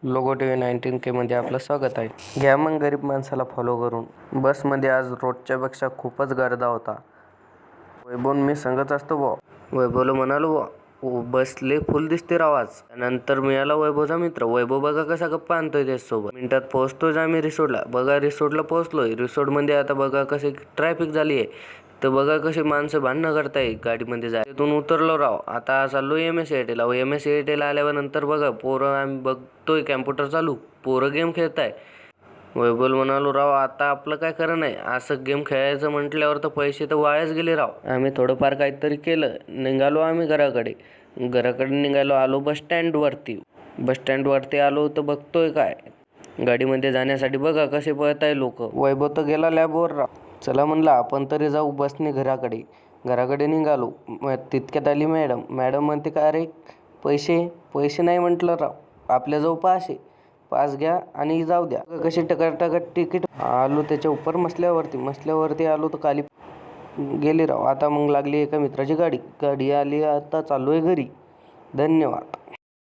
Logo T V 19K मध्ये आपलं स्वागत आहे. घ्या मग गरीब माणसाला फॉलो करून. बसमध्ये आज रोजच्यापेक्षा खूपच गर्दा होता. वैभव मी सांगत असतो बुवा. वैभवला म्हणालो बुवा, बस लय फुल दिसते राव आज. नंतर मिळाला वैभवचा मित्र. वैभव बघा कसा गप्पा आणतोय त्याच्यासोबत. मिनिटात पोहोचतोय आम्ही रिसोडला. बघा रिसोडला पोहोचलोय. रिसोडमध्ये आता बघा कशी ट्रॅफिक झाली आहे. तर बघा कशी माणसं भांडणं करताय गाडीमध्ये जाय. तिथून उतरलो राव. आता चाललो MS-CITला. MS-CITला आल्यावर नंतर बघा पोरं आम्ही बघतोय कॅम्प्युटर चालू. पोरं गेम खेळताय. वैभव म्हणालो राव आता आपलं काय खरं नाही. असं गेम खेळायचं म्हटल्यावर तर पैसे तर वायाच गेले राव. आम्ही थोडंफार काहीतरी केलं. निघालो आम्ही घराकडे. निघालो. आलो बस स्टँडवरती आलो तर बघतोय काय गाडीमध्ये जाण्यासाठी बघा कसे पळताय लोक. वैभव तर गेला लॅबवर राव. चला म्हणलं आपण तरी जाऊ बसने घराकडे निघालो. तितक्यात आली मॅडम म्हणते का रे पैसे नाही म्हटलं राव. आपल्याजवळ पास घ्या आणि जाऊ द्या. कशी टकाटक तिकीट आलो त्याच्या उपर मसल्यावरती आलो तर खाली गेली राव. आता मग लागली एका मित्राची गाडी आली. आता चाललोय घरी. धन्यवाद.